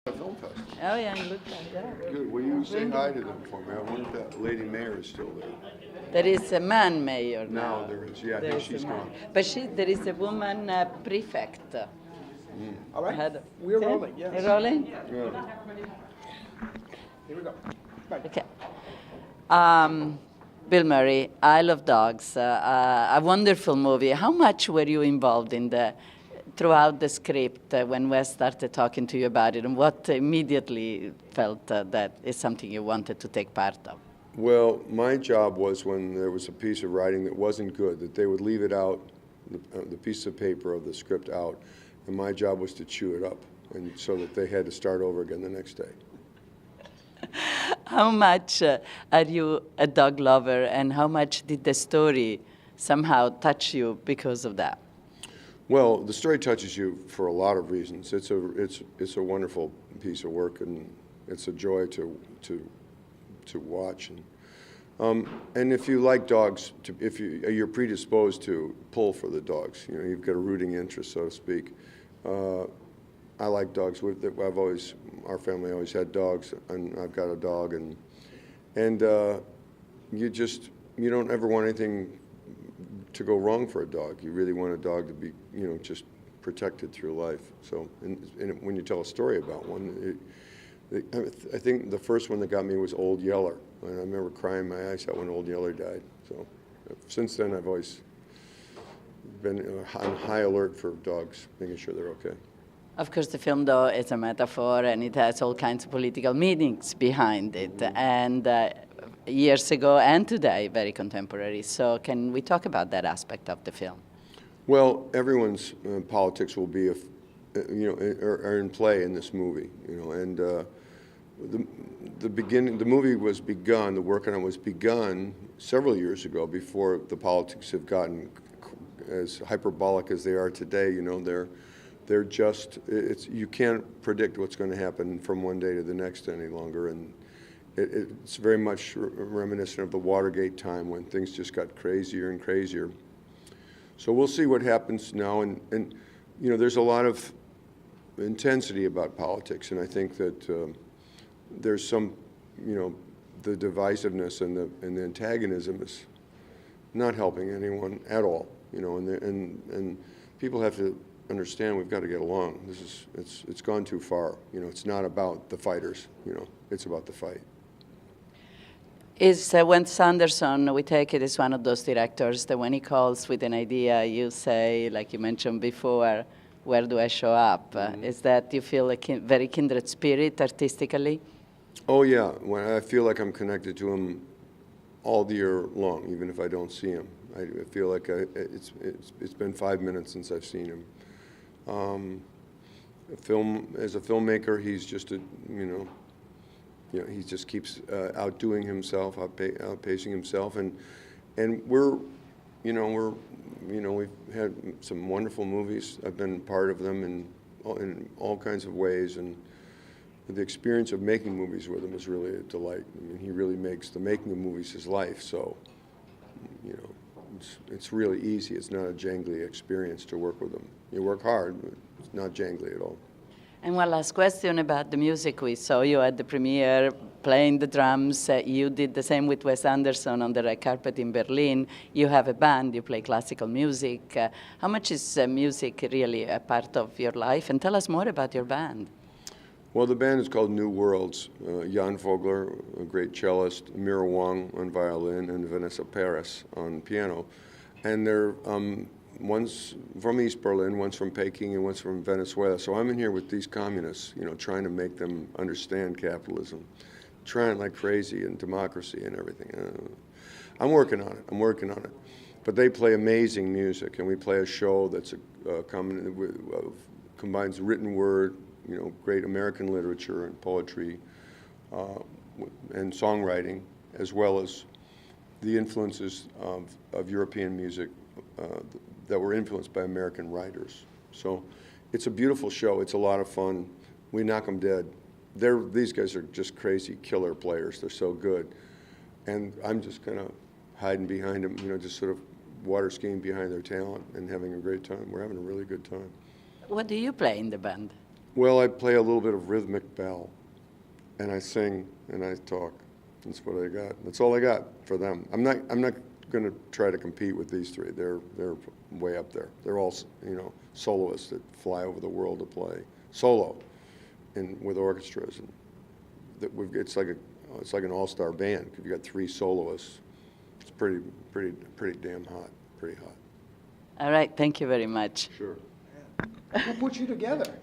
Film festival. Oh yeah, and look at yeah. Good. Will you say hi to them for me? I wonder if that lady mayor is still there. There is a man mayor now. Now there is. Yeah, I There think is she's a man. gone. But there is a woman prefect. All right, Head. we're See? rolling, yes. You're rolling? Yeah. Here we go. Right. Okay. Bill Murray, Isle of Dogs, a wonderful movie. How much were you involved in throughout the script when Wes started talking to you about it, and what immediately felt that is something you wanted to take part of? Well, my job was when there was a piece of writing that wasn't good, that they would leave it out, the piece of paper of the script out, and my job was to chew it up, and so that they had to start over again the next day. How much are you a dog lover, and how much did the story somehow touch you because of that? Well, the story touches you for a lot of reasons. It's a wonderful piece of work, and it's a joy to watch. And if you like dogs, if you're predisposed to pull for the dogs, you know, you've got a rooting interest, so to speak. I like dogs. Our family always had dogs, and I've got a dog, and you don't ever want anything to go wrong for a dog. You really want a dog to be, you know, just protected through life. So, and when you tell a story about one, I think the first one that got me was Old Yeller. And I remember crying my eyes out when Old Yeller died. So, since then, I've always been on high alert for dogs, making sure they're okay. Of course, the film, though, is a metaphor, and it has all kinds of political meanings behind it. And years ago and today, very contemporary. So can we talk about that aspect of the film? Well, everyone's politics will be, are in play in this movie, you know, and the movie was begun, the work on it was begun several years ago, before the politics have gotten as hyperbolic as they are today. You know, they're just, you can't predict what's going to happen from one day to the next any longer, and it's very much reminiscent of the Watergate time, when things just got crazier and crazier. So we'll see what happens now, and you know, there's a lot of intensity about politics, and I think that there's some, you know, the divisiveness and the antagonism is not helping anyone at all, you know, and people have to understand we've got to get along. It's gone too far, you know. It's not about the fighters, you know. It's about the fight. Is Wes Anderson, we take it, is one of those directors that when he calls with an idea, you say, like you mentioned before, where do I show up? Mm-hmm. Is that you feel a very kindred spirit artistically? Oh yeah, when I feel like I'm connected to him all the year long, even if I don't see him. I feel like it's been 5 minutes since I've seen him. As a filmmaker, he's just he just keeps outdoing himself, outpacing himself, and we've had some wonderful movies. I've been part of them in all kinds of ways, and the experience of making movies with him is really a delight. I mean, he really makes the making of movies his life, so, you know, it's really easy. It's not a jangly experience to work with him. You work hard, but it's not jangly at all. And one last question about the music. We saw you at the premiere playing the drums. You did the same with Wes Anderson on the red carpet in Berlin. You have a band, you play classical music. How much is music really a part of your life? And tell us more about your band. Well, the band is called New Worlds. Jan Vogler, a great cellist, Mira Wong on violin, and Vanessa Perez on piano. And they're one's from East Berlin, one's from Peking, and one's from Venezuela. So I'm in here with these communists, you know, trying to make them understand capitalism, trying like crazy, and democracy and everything. I'm working on it. But they play amazing music, and we play a show that's combines written word, you know, great American literature and poetry and songwriting, as well as the influences of European music that were influenced by American writers. So it's a beautiful show. It's a lot of fun. We knock them dead. These guys are just crazy killer players. They're so good. And I'm just kind of hiding behind them, you know, just sort of water skiing behind their talent and having a great time. We're having a really good time. What do you play in the band? Well, I play a little bit of rhythmic bell, and I sing and I talk. That's what I got. That's all I got for them. I'm not going to try to compete with these three. They're way up there. They're all, you know, soloists that fly over the world to play solo, and with orchestras, and it's like an all-star band. You've got three soloists. It's pretty damn hot. Pretty hot. All right, thank you very much. Sure. Who put you together?